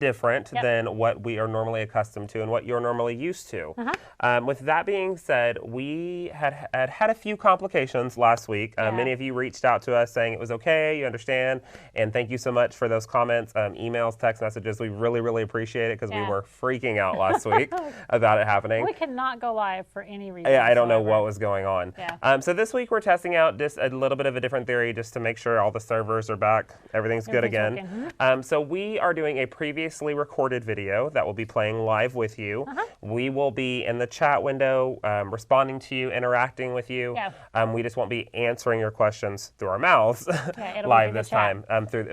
different than what we are normally accustomed to and what you're normally used to. With that being said, we had a few complications last week. Many of you reached out to us saying it was okay, you understand, and thank you so much for those comments, emails, text messages. We really, really appreciate it because we were freaking out last week about it happening. We could not go live for any reason. Yeah, I don't know what was going on. So this week we're testing out just a little bit of a different theory just to make sure all the servers are back, everything's good again. So we are doing a previously recorded video that will be playing live with you. We will be in the chat window responding to you, interacting with you. We just won't be answering your questions through our mouths live this time,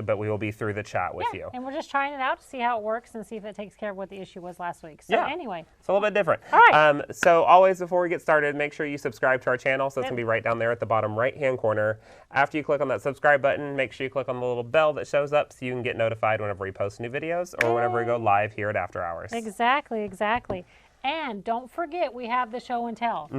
but we will be through the chat with you. And we're just trying it out to see how it works and see if it takes care of what the issue was last week. So anyway. It's a little bit different. All right. So always before we get started, make sure you subscribe to our channel. So it's going to be right down there at the bottom right-hand corner. After you click on that subscribe button, make sure you click on the little bell that shows up so you can get notified whenever we post new videos or whenever we go live here at After Hours. Exactly, exactly. And don't forget, we have the show and tell.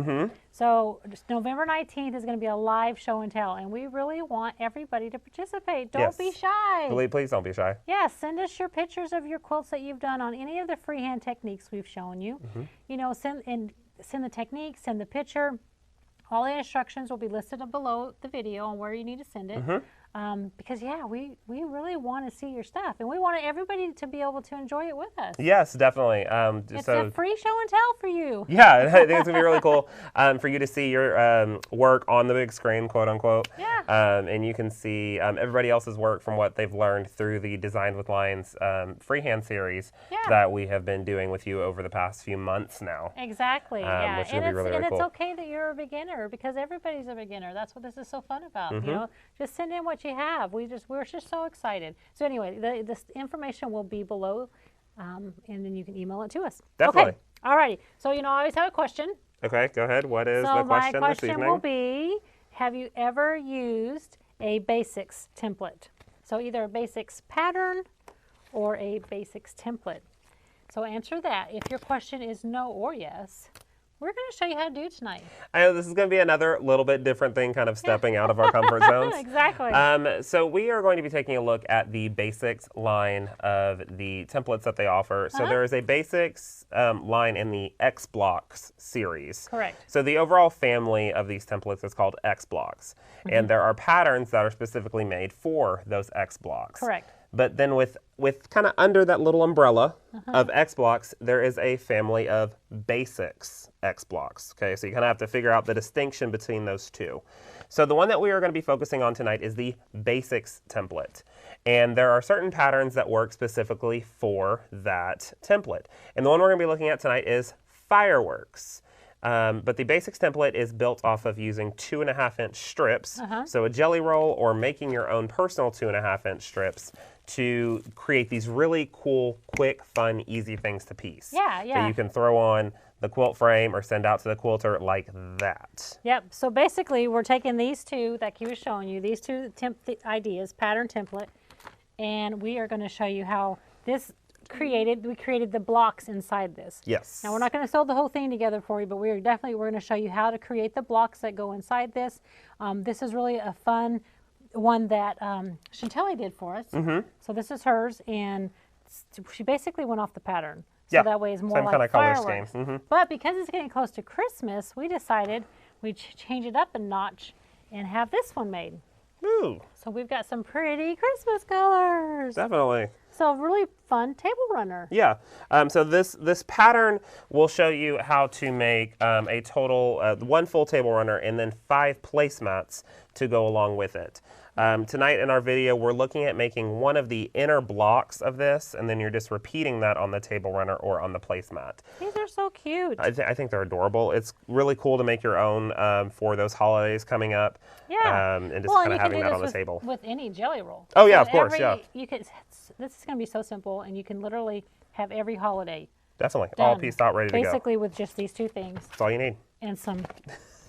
So November 19th is going to be a live show and tell, and we really want everybody to participate. Don't be shy. Please don't be shy. Send us your pictures of your quilts that you've done on any of the freehand techniques we've shown you. You know, send the technique, send the picture. All the instructions will be listed below the video on where you need to send it. Because we really want to see your stuff, and we want everybody to be able to enjoy it with us. Yes, definitely. It's a free show and tell for you. Yeah, I think it's gonna be really cool for you to see your work on the big screen, quote unquote. And you can see everybody else's work from what they've learned through the Designed with Lines freehand series that we have been doing with you over the past few months now. Exactly. Which will be really cool. It's okay that you're a beginner because everybody's a beginner. That's what this is so fun about. You know, just send in what you have. We're just so excited. So anyway, this information will be below, and then you can email it to us. Definitely. Okay. All righty. So I always have a question. Okay, go ahead. What is the question this evening? So my question will be: have you ever used a BasiX template? So either a BasiX pattern or a BasiX template. So answer that. If your question is no or yes, we're going to show you how to do it tonight. I know this is going to be another little bit different thing, kind of stepping out of our comfort zones. Exactly. So we are going to be taking a look at the BasiX line of the templates that they offer. So there is a BasiX line in the X Blocks series. Correct. So the overall family of these templates is called X Blocks. And there are patterns that are specifically made for those X Blocks. Correct. But then with kind of under that little umbrella of X Blocks, there is a family of BasiX X Blocks. Okay, so you kind of have to figure out the distinction between those two. So the one that we are going to be focusing on tonight is the BasiX template. And there are certain patterns that work specifically for that template. And the one we're going to be looking at tonight is Fireworks. But the BasiX template is built off of using 2.5-inch strips. So a jelly roll or making your own personal 2.5-inch strips to create these really cool, quick, fun, easy things to piece. That you can throw on the quilt frame or send out to the quilter like that. Yep. So basically, we're taking these two that he was showing you, these two ideas, pattern template, and we are going to show you how this we created the blocks inside this. Yes. Now we're not going to sew the whole thing together for you, but we're going to show you how to create the blocks that go inside this. This is really a fun one that Chantelli did for us. So this is hers, and she basically went off the pattern. So that way it's more like fireworks. But because it's getting close to Christmas, we decided we'd change it up a notch and have this one made. Ooh. So we've got some pretty Christmas colors. Definitely. So really fun table runner. Yeah. So this pattern will show you how to make a total one full table runner and then 5 placemats to go along with it. Tonight in our video, we're looking at making one of the inner blocks of this, and then you're just repeating that on the table runner or on the placemat. These are so cute. I think they're adorable. It's really cool to make your own for those holidays coming up. Yeah. And just kind of having that on the table. With any jelly roll. Oh yeah, of course, yeah. This is going to be so simple, and you can literally have every holiday. Definitely, all pieced out, ready to go. Basically with just these two things. That's all you need. And some...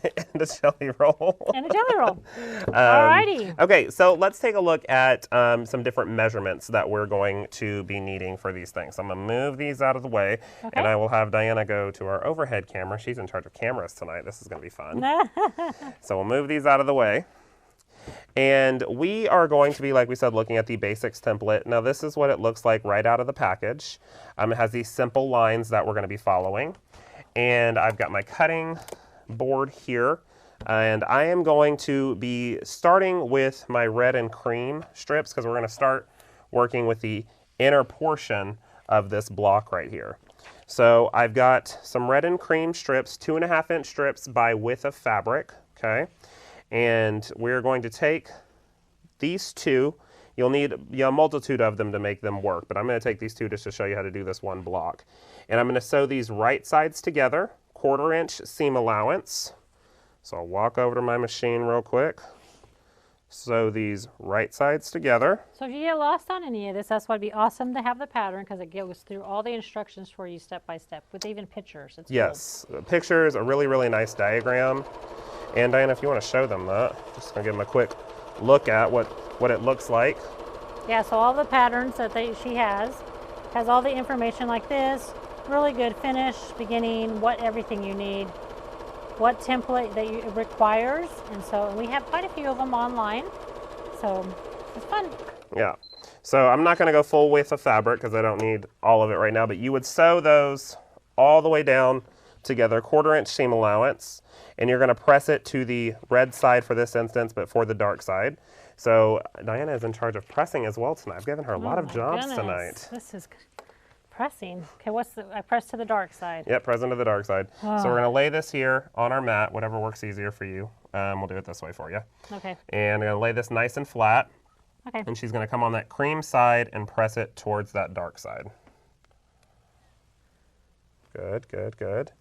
and a jelly roll. And a jelly roll. Alrighty. Okay, so let's take a look at some different measurements that we're going to be needing for these things. I'm going to move these out of the way, and I will have Diana go to our overhead camera. She's in charge of cameras tonight. This is going to be fun. So we'll move these out of the way. And we are going to be, like we said, looking at the BasiX template. Now this is what it looks like right out of the package. It has these simple lines that we're going to be following. And I've got my cutting board here. And I am going to be starting with my red and cream strips because we're going to start working with the inner portion of this block right here. So I've got some red and cream strips, 2.5-inch strips by width of fabric, okay? And we're going to take these two. You'll need a multitude of them to make them work, but I'm going to take these two just to show you how to do this one block. And I'm going to sew these right sides together, 1/4-inch seam allowance. So I'll walk over to my machine real quick, sew these right sides together. So if you get lost on any of this, that's why it'd be awesome to have the pattern because it goes through all the instructions for you step by step with even pictures. It's yes, cool. Pictures, a really, really nice diagram. And Diana, if you want to show them that, just gonna give them a quick look at what it looks like. Yeah, so all the patterns that she has all the information like this, really good finish, beginning, what everything you need, what template that it requires, and so we have quite a few of them online, so it's fun. Yeah, so I'm not going to go full width of fabric because I don't need all of it right now, but you would sew those all the way down together, 1/4-inch seam allowance, and you're going to press it to the red side for this instance, but for the dark side. So Diana is in charge of pressing as well tonight. I've given her a lot of jobs tonight. This is pressing. Okay, I press to the dark side. Yep, press into the dark side. Oh. So we're going to lay this here on our mat, whatever works easier for you. We'll do it this way for you. Okay. And I'm going to lay this nice and flat. Okay. And she's going to come on that cream side and press it towards that dark side. Good, good, good.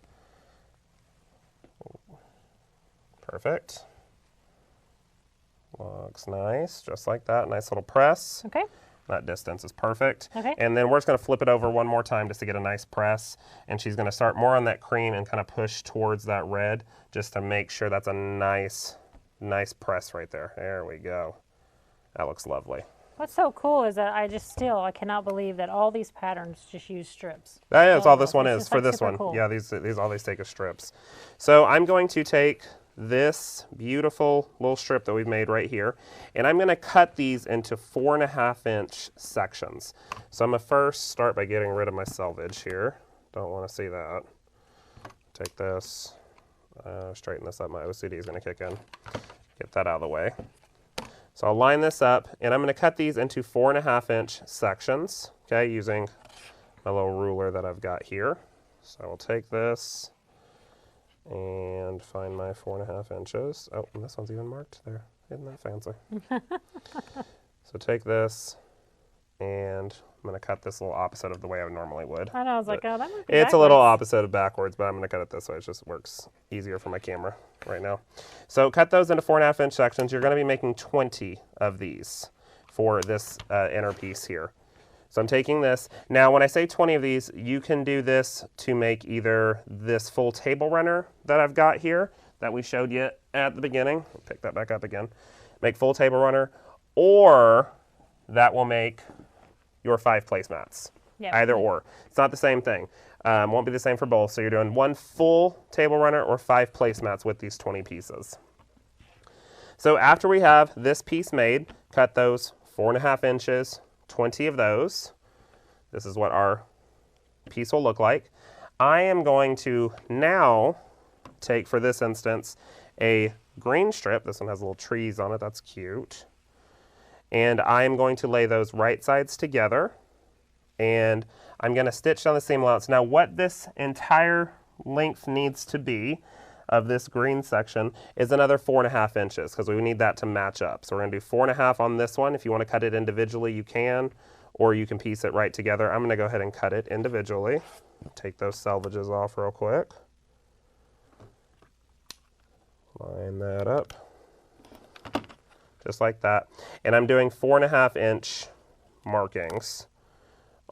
Perfect. Looks nice, just like that. Nice little press. Okay. That distance is perfect. Okay. And then we're just going to flip it over one more time just to get a nice press. And she's going to start more on that cream and kind of push towards that red just to make sure that's a nice press right there. There we go. That looks lovely. What's so cool is that I cannot believe that all these patterns just use strips. That is all this one is for this one. Cool. Yeah, these all these take is strips. So I'm going to take this beautiful little strip that we've made right here, and I'm going to cut these into 4.5-inch sections. So I'm going to first start by getting rid of my selvage here. Don't want to see that. Take this, straighten this up. My OCD is going to kick in. Get that out of the way. So I'll line this up, and I'm going to cut these into 4.5-inch sections, okay, using my little ruler that I've got here. So I will take this and find my 4.5 inches. Oh, and this one's even marked there. Isn't that fancy? So take this, and I'm going to cut this a little opposite of the way I normally would. I know, I was like, oh, that might be It's backwards. a little opposite of backwards, but I'm going to cut it this way. It just works easier for my camera right now. So cut those into 4.5-inch sections. You're going to be making 20 of these for this inner piece here. So I'm taking this. Now, when I say 20 of these, you can do this to make either this full table runner that I've got here that we showed you at the beginning. I'll pick that back up again. Make full table runner, or that will make your 5 placemats. Yep. Either or. It's not the same thing. Won't be the same for both. So you're doing 1 full table runner or 5 placemats with these 20 pieces. So after we have this piece made, cut those 4.5 inches, 20 of those. This is what our piece will look like. I am going to now take, for this instance, a green strip. This one has little trees on it. That's cute. And I am going to lay those right sides together. And I'm going to stitch on the seam allowance. Now, what this entire length needs to be of this green section is another 4.5 inches because we need that to match up. So we're going to do 4.5 on this one. If you want to cut it individually, you can, or you can piece it right together. I'm going to go ahead and cut it individually. Take those selvages off real quick. Line that up, just like that. And I'm doing 4.5-inch markings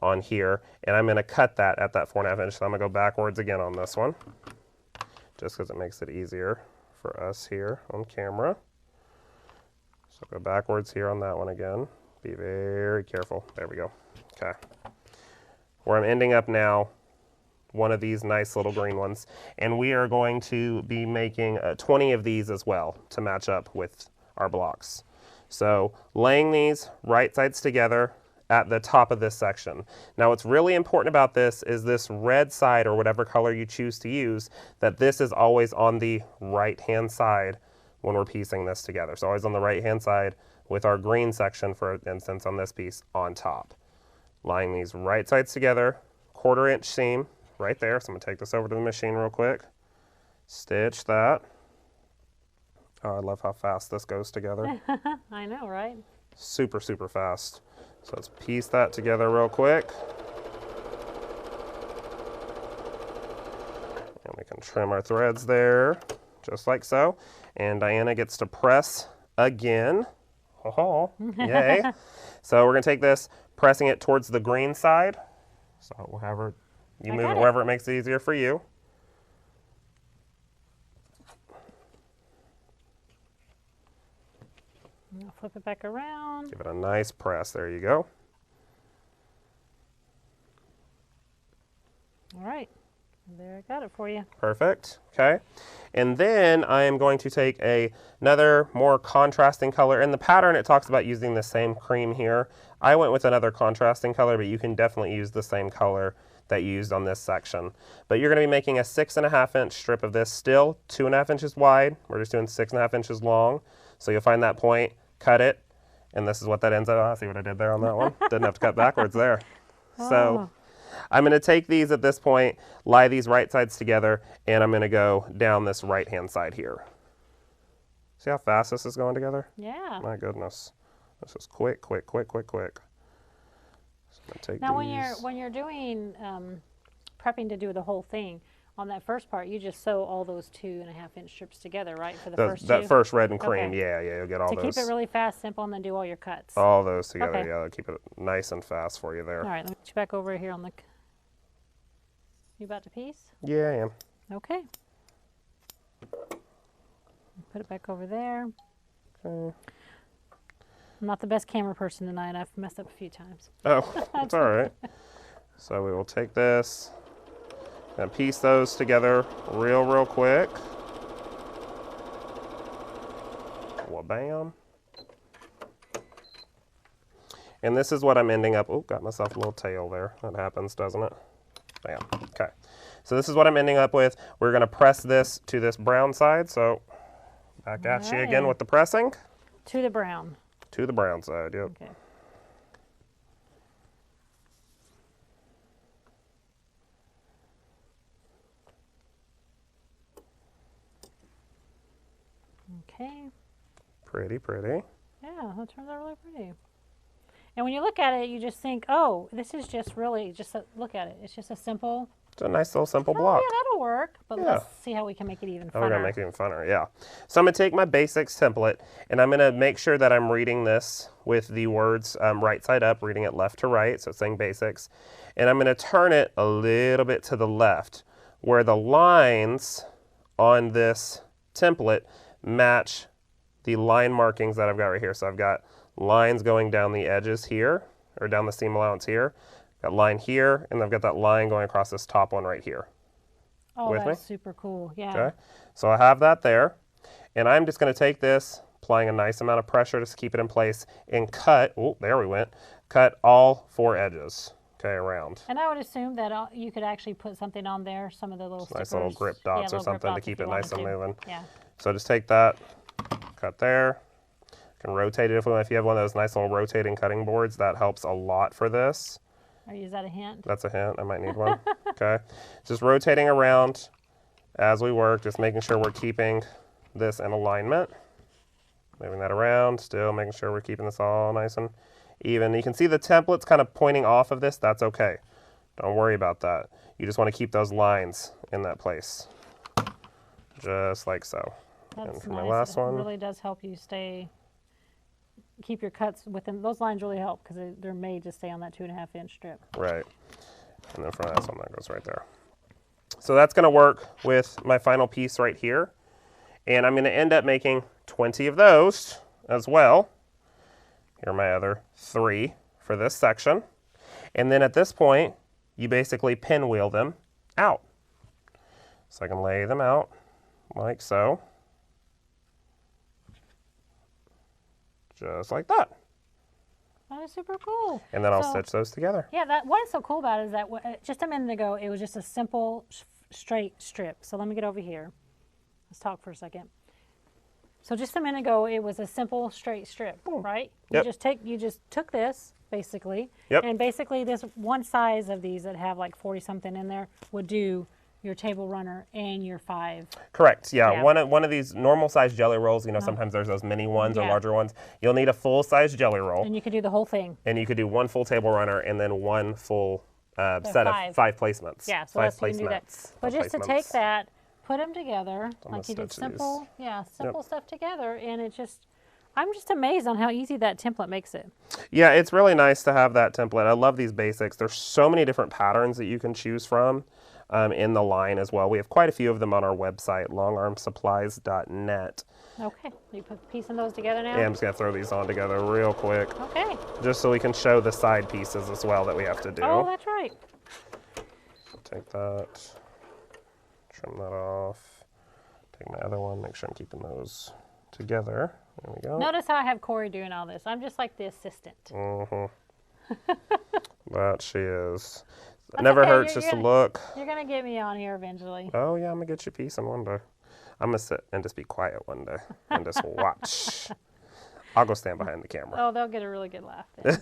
on here, and I'm going to cut that at that 4.5 inch. So I'm going to go backwards again on this one, just because it makes it easier for us here on camera. So go backwards here on that one again. Be very careful. There we go. Okay. Where I'm ending up now, one of these nice little green ones. And we are going to be making 20 of these as well to match up with our blocks. So laying these right sides together at the top of this section. Now what's really important about this is this red side, or whatever color you choose to use, that this is always on the right hand side when we're piecing this together. So always on the right hand side with our green section, for instance, on this piece on top. Lying these right sides together, 1/4 inch seam right there. So I'm gonna take this over to the machine real quick. Stitch that. Oh, I love how fast this goes together. I know, right? Super, super fast. So let's piece that together real quick. And we can trim our threads there, just like so. And Diana gets to press again. Oh, yay. So we're gonna take this, pressing it towards the green side. So however you move it, wherever it makes it easier for you. I'll flip it back around. Give it a nice press. There you go. All right. There, I got it for you. Perfect. Okay. And then I am going to take another more contrasting color. In the pattern, it talks about using the same cream here. I went with another contrasting color, but you can definitely use the same color that you used on this section. But you're going to be making a 6.5 inch strip of this, still 2.5 inches wide. We're just doing 6.5 inches long. So you'll find that point, cut it, and this is what that ends up on. See what I did there on that one? Didn't have to cut backwards there. Oh. So I'm going to take these at this point, lie these right sides together, and I'm going to go down this right hand side here. See how fast this is going together? Yeah. My goodness. This is quick, quick, quick, quick, quick. So I'm gonna take now these. when you're doing prepping to do the whole thing, on that first part, you just sew all those 2.5 inch strips together, right? For the first two? That first red and cream, Okay. yeah, you'll get all those. To keep it really fast, simple, and then do all your cuts. All those together, Okay. yeah, they'll keep it nice and fast for you there. All right, let me get you back over here on the... You about to piece? Yeah, I am. Okay. Put it back over there. Okay. I'm not the best camera person tonight. I've messed up a few times. Oh, it's all right. So we will take this and piece those together real quick. Wha-bam. And this is what I'm ending up, oh, got myself a little tail there. That happens, doesn't it? Bam, okay. So this is what I'm ending up with. We're gonna press this to this brown side. So back at you again with the pressing. To the brown. To the brown side, yep. Okay. Okay. Pretty, pretty. Yeah, that turns out really pretty. And when you look at it, you just think, oh, this is just really, look at it. It's just a simple. It's a nice little simple block. Yeah, that'll work. But Yeah. let's see how we can make it even funner. Oh, we're gonna make it even funner, yeah. So I'm gonna take my BasiX template and I'm gonna make sure that I'm reading this with the words right side up, reading it left to right, so it's saying BasiX. And I'm gonna turn it a little bit to the left, where the lines on this template match the line markings that I've got right here. So I've got lines going down the edges here, or down the seam allowance here. Got line here, and I've got that line going across this top one right here. Oh, With that's me? super cool. Yeah. Okay, so I have that there, and I'm just going to take this, applying a nice amount of pressure to keep it in place, and cut, oh, there we went, cut all 4 edges, okay, around. And I would assume that you could actually put something on there, some of the little stickers. Nice little grip dots or something to keep it nice and moving. Yeah. So just take that, cut there, can rotate it if you have one of those nice little rotating cutting boards. That helps a lot for this. Is that a hint? That's a hint. I might need one. Okay. Just rotating around as we work, just making sure we're keeping this in alignment. Moving that around, still making sure we're keeping this all nice and even. You can see the template's kind of pointing off of this. That's okay. Don't worry about that. You just want to keep those lines in that place. Just like so. That's and for nice. my last one. It really does help you keep your cuts within. Those lines really help because they're made to stay on that 2.5 inch strip. Right. And then for my last one, that goes right there. So that's going to work with my final piece right here. And I'm going to end up making 20 of those as well. Here are my other 3 for this section. And then at this point, you basically pinwheel them out. So I can lay them out like so. just like that. That is super cool. And then I'll stitch those together. Yeah, what is so cool about it is that just a minute ago, it was just a simple straight strip. So let me get over here. Let's talk for a second. So just a minute ago, it was a simple straight strip, right? Yep. You just took this, basically. Yep. And basically this one size of these that have like 40 something in there would do your table runner and your 5. Correct. Yeah. One of these normal size jelly rolls, you know, sometimes there's those mini ones or Yeah. larger ones. You'll need a full size jelly roll. And you could do the whole thing. And you could do one full table runner and then one full set of 5 placements. Yeah, so you can do that. But just to take that, put them together, like you did simple stuff together, and I'm just amazed on how easy that template makes it. Yeah, it's really nice to have that template. I love these basics. There's so many different patterns that you can choose from in the line as well. We have quite a few of them on our website, longarmsupplies.net. Okay, you piecing those together now? Yeah, I'm just going to throw these on together real quick. Okay. Just so we can show the side pieces as well that we have to do. Oh, that's right. Take that, trim that off, take my other one, make sure I'm keeping those together. There we go. Notice how I have Corey doing all this. I'm just like the assistant. That she is. It never hurts just to look. You're going to get me on here eventually. Oh, yeah, I'm going to get you a piece in one day. I'm going to sit and just be quiet one day and just watch. I'll go stand behind the camera. Oh, they'll get a really good laugh then.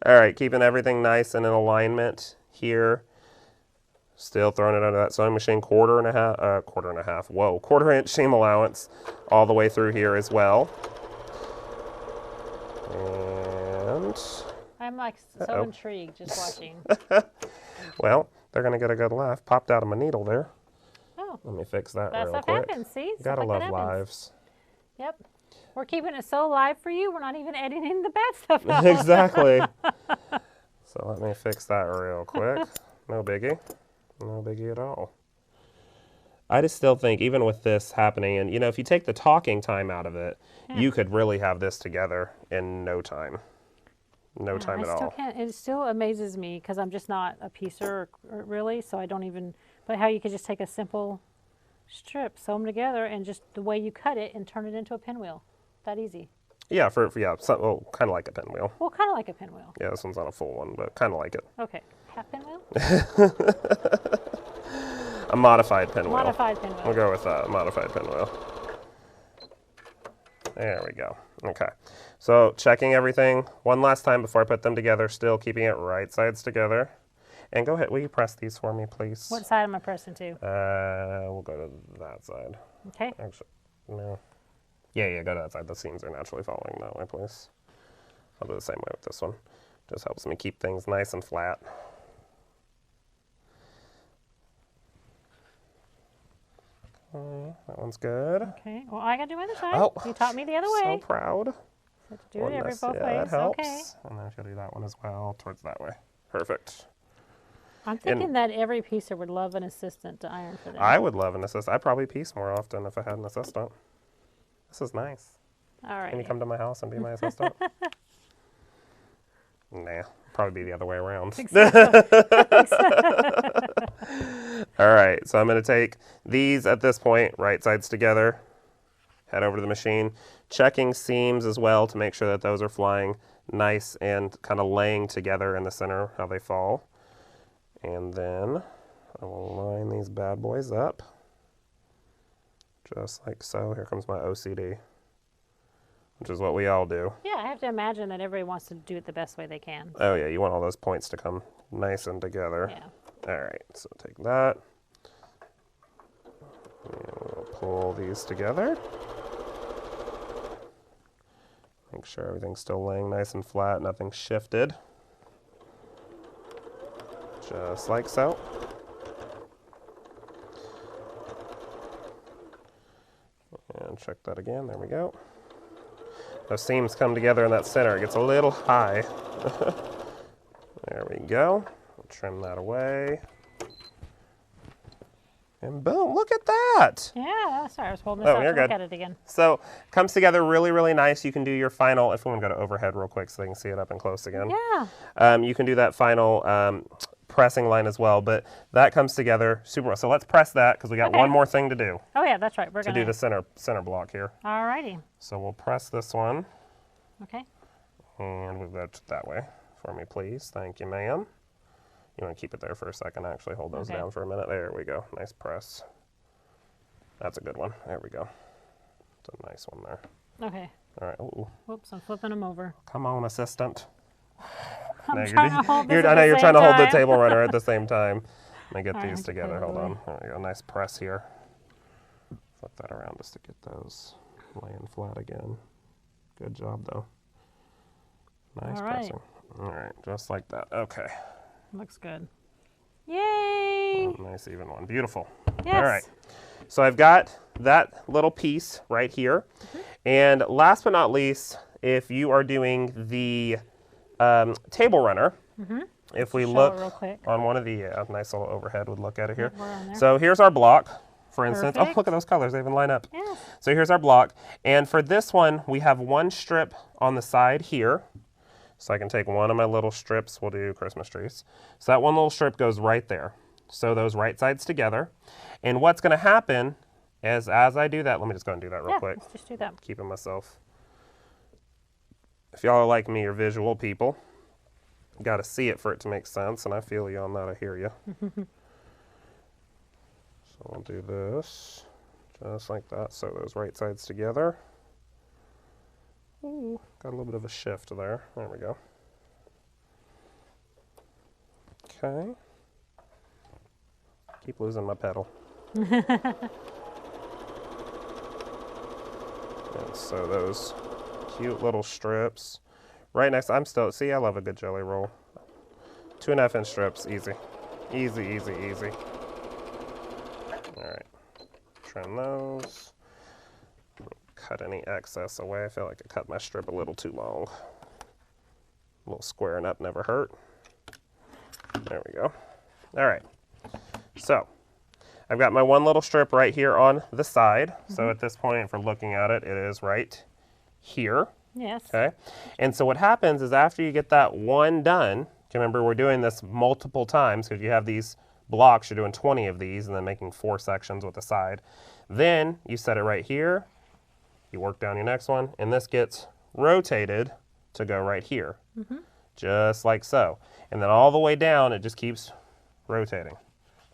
All right, keeping everything nice and in alignment here. Still throwing it under that sewing machine, quarter inch seam allowance all the way through here as well. And I'm like so intrigued just watching. well, they're going to get a good laugh. Popped out of my needle there. Oh. Let me fix that That's real what quick. happens, see? Gotta love lives. Yep. We're keeping it so live for you, we're not even editing the bad stuff out. Exactly. So let me fix that real quick. No biggie. No biggie at all. I just still think, even with this happening, and you know, if you take the talking time out of it, you could really have this together in no time. No time at all. It still amazes me because I'm just not a piecer really, so I don't even, but how you could just take a simple strip, sew them together, and just the way you cut it and turn it into a pinwheel. That easy. Yeah, well, kind of like a pinwheel. Well, kind of like a pinwheel. Yeah, this one's not a full one, but kind of like it. Okay. Half pinwheel? A modified pinwheel. Modified pinwheel. We'll go with that, modified pinwheel. There we go. Okay. So checking everything one last time before I put them together, still keeping it right sides together. And go ahead, will you press these for me, please? What side am I pressing to? We'll go to that side. Okay. Actually, no. Yeah, go to that side. The seams are naturally falling that way, please. I'll do the same way with this one. Just helps me keep things nice and flat. That one's good. Okay. Well, I got to do my other side. Oh, you taught me the other way. So proud. So to do it both ways. That helps. Okay. And then she'll do that one as well, towards that way. Perfect. I'm thinking that every piecer would love an assistant to iron for them. I would love an assistant. I'd probably piece more often if I had an assistant. This is nice. All right. Can you come to my house and be my assistant? Nah, probably be the other way around. All right, so I'm going to take these at this point, right sides together, head over to the machine, checking seams as well to make sure that those are flying nice and kind of laying together in the center, how they fall. And then I will line these bad boys up, just like so. Here comes my OCD, which is what we all do. Yeah, I have to imagine that everybody wants to do it the best way they can. Oh yeah, you want all those points to come nice and together. Yeah. All right, so take that. And we'll pull these together. Make sure everything's still laying nice and flat, nothing shifted. Just like so. And check that again, there we go. Those seams come together in that center, it gets a little high. There we go. We'll trim that away. And boom, look at that. Yeah, sorry, I was holding this out to look at it again. So, comes together really, really nice. You can do your final, if we want to go to overhead real quick so they can see it up and close again. Yeah. You can do that final pressing line as well, but that comes together super well. So let's press that because we got one more thing to do. Oh yeah, that's right. We're going to do the center block here. All righty. So we'll press this one. Okay. And move that that way for me, please. Thank you, ma'am. You want to keep it there for a second, actually. Hold those down for a minute. There we go. Nice press. That's a good one. There we go. It's a nice one there. Okay. All right. Ooh. Whoops, I'm flipping them over. Come on, assistant. I'm trying to hold this I know at you're the trying to same hold the time. table runner at the same time. Let me get All these right, together. Hold totally. on. There we go. Nice press here. Flip that around just to get those laying flat again. Good job, though. Nice All right. pressing. All right, just like that. Okay. Looks good. Yay! Nice even one. Beautiful. Yes. All right. So I've got that little piece right here. And last but not least, if you are doing the table runner, if we Show it look real quick. on one of the, nice little overhead would look at it here. We're on there. So here's our block, for instance. Oh, Perfect. look at those colors. They even line up. Yes. So here's our block. And for this one, we have one strip on the side here. So I can take one of my little strips. We'll do Christmas trees. So that one little strip goes right there. So those right sides together. And what's going to happen is as I do that, let me just go and do that real quick. Let's just do that. Keeping myself. If y'all are like me, you're visual people. You got to see it for it to make sense. And I feel you on that. I hear you. So I'll do this just like that. So those right sides together. Ooh, got a little bit of a shift there. There we go. Okay. Keep losing my pedal. And so those cute little strips. Right next, see, I love a good jelly roll. 2.5 inch strips, easy. Easy, easy, easy. All right, trim those. Cut any excess away. I feel like I cut my strip a little too long. A little squaring up never hurt. There we go. All right. So I've got my one little strip right here on the side. So at this point, if we're looking at it, it is right here. Yes. Okay. And so what happens is after you get that one done, remember we're doing this multiple times because you have these blocks, you're doing 20 of these and then making 4 sections with the side. Then you set it right here. You work down your next one, and this gets rotated to go right here, just like so. And then all the way down, it just keeps rotating,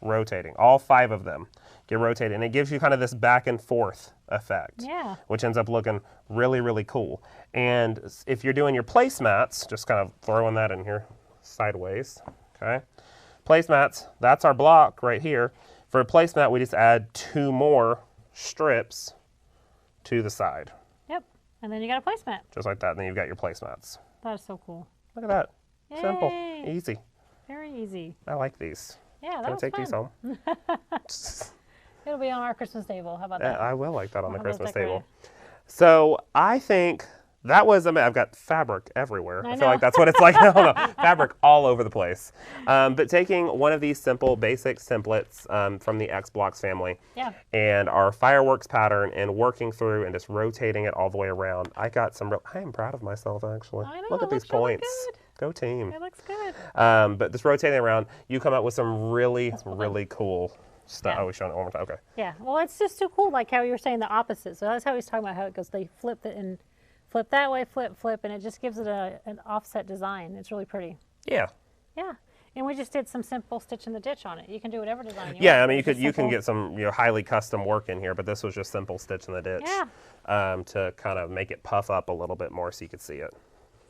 rotating. All 5 of them get rotated, and it gives you kind of this back and forth effect, which ends up looking really, really cool. And if you're doing your placemats, just kind of throwing that in here sideways, okay? Placemats, that's our block right here. For a placemat, we just add 2 more strips to the side. Yep. And then you got a placemat. Just like that, and then you've got your placemats. That is so cool. Look at that. Yay. Simple, easy. Very easy. I like these. Yeah, that Can I was take fun. these home? It'll be on our Christmas table. How about that? I will like that on the We'll have those Christmas table. decorated. So I think that was, I've got fabric everywhere. I feel like know. that's what it's like. No, fabric all over the place. But taking one of these simple BasiX templates from the X Blocks family and our fireworks pattern and working through and just rotating it all the way around, I got some I am proud of myself, actually. I know, Look at it these looks really points. good. Go team. It looks good. But just rotating around, you come up with some really, really cool stuff. Yeah. Oh, we're showing it one more time. Okay. Yeah. Well, it's just too cool, like how you were saying the opposite. So that's how he's talking about how it goes. They flip it and flip that way, flip, flip, and it just gives it an offset design. It's really pretty. Yeah. Yeah. And we just did some simple stitch in the ditch on it. You can do whatever design you want. Yeah, I mean, It's you just can simple. get some highly custom work in here, but this was just simple stitch in the ditch to kind of make it puff up a little bit more so you could see it.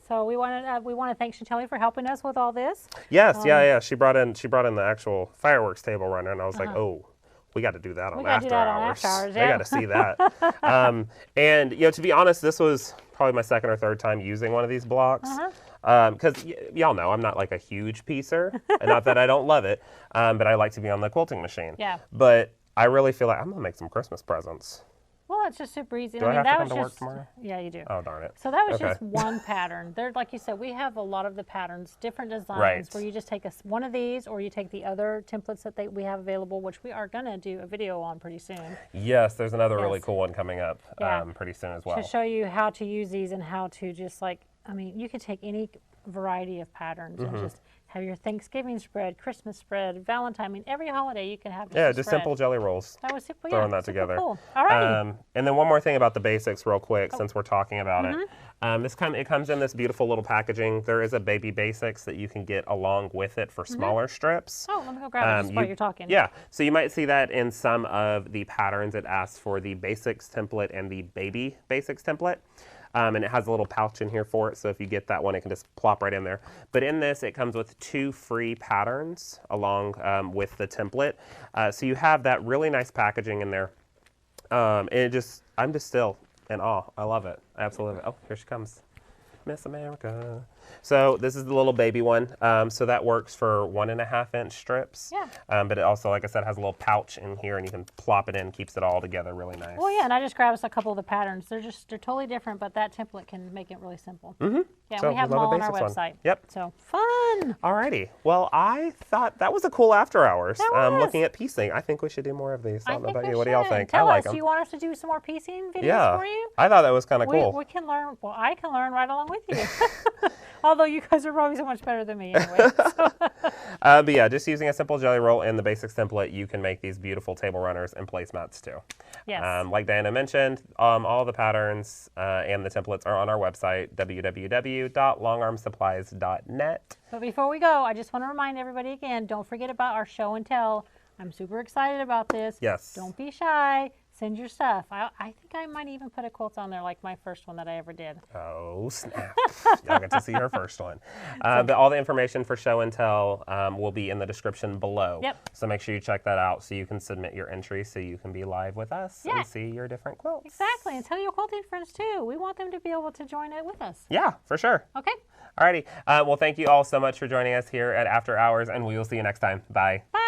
So we want to thank Chantelli for helping us with all this. Yes, yeah. She brought in the actual fireworks table runner, and I was like, oh, we got to do that on after hours. They got to see that. And to be honest, this was probably my second or third time using one of these blocks. Because y'all know I'm not like a huge piecer, and not that I don't love it, but I like to be on the quilting machine. Yeah. But I really feel like I'm gonna make some Christmas presents. Well, it's just super easy. Do I have that to come was to just, work tomorrow? Yeah, you do. Oh, darn it. So that was Okay. just one pattern. There, like you said, we have a lot of the patterns, different designs, Right. where you just take one of these, or you take the other templates that we have available, which we are going to do a video on pretty soon. Yes, there's another really Yes. cool one coming up Yeah. pretty soon as well. To show you how to use these and how to just you could take any variety of patterns and just have your Thanksgiving spread, Christmas spread, Valentine. I mean, every holiday you can have just Yeah, a just spread. simple jelly rolls. That was super, Throwing yeah, that super together. cool. All right. And then one more thing about the BasiX real quick, Oh. since we're talking about Mm-hmm. it. It comes in this beautiful little packaging. There is a baby BasiX that you can get along with it for smaller strips. Oh, let me go grab it just while you're talking. Yeah, so you might see that in some of the patterns. It asks for the BasiX template and the baby BasiX template. And it has a little pouch in here for it, so if you get that one, it can just plop right in there. But in this, it comes with 2 free patterns along with the template. So you have that really nice packaging in there. And I'm just still in awe. I love it. I absolutely love it. Oh, here she comes. Miss America. So this is the little baby one. So that works for 1.5-inch strips. Yeah. But it also, like I said, has a little pouch in here, and you can plop it in, keeps it all together really nice. Well, yeah, and I just grabbed us a couple of the patterns. They're totally different, but that template can make it really simple. Mm-hmm. Yeah, So we have we them love all the on our BasiX one. website. Yep. So fun. Alrighty. Well, I thought that was a cool after hours. That was. Looking at piecing. I think we should do more of these. I don't know about you. What do y'all think? Tell I like us, them. do you want us to do some more piecing videos Yeah. for you? I thought that was kind of cool. We can learn. Well, I can learn right along with you. Although you guys are probably so much better than me anyway. So. But yeah, just using a simple jelly roll and the BasiX template, you can make these beautiful table runners and placemats too. Yes. Like Diana mentioned, all the patterns and the templates are on our website, www.longarmsupplies.net. But before we go, I just want to remind everybody again, don't forget about our show and tell. I'm super excited about this. Yes. Don't be shy. Send your stuff. I think I might even put a quilt on there like my first one that I ever did. Oh, snap. Y'all get to see her first one. But all the information for show and tell will be in the description below. Yep. So make sure you check that out so you can submit your entry so you can be live with us and see your different quilts. Exactly. And tell your quilting friends too. We want them to be able to join it with us. Yeah, for sure. Okay. Alrighty. Well, thank you all so much for joining us here at After Hours, and we will see you next time. Bye. Bye.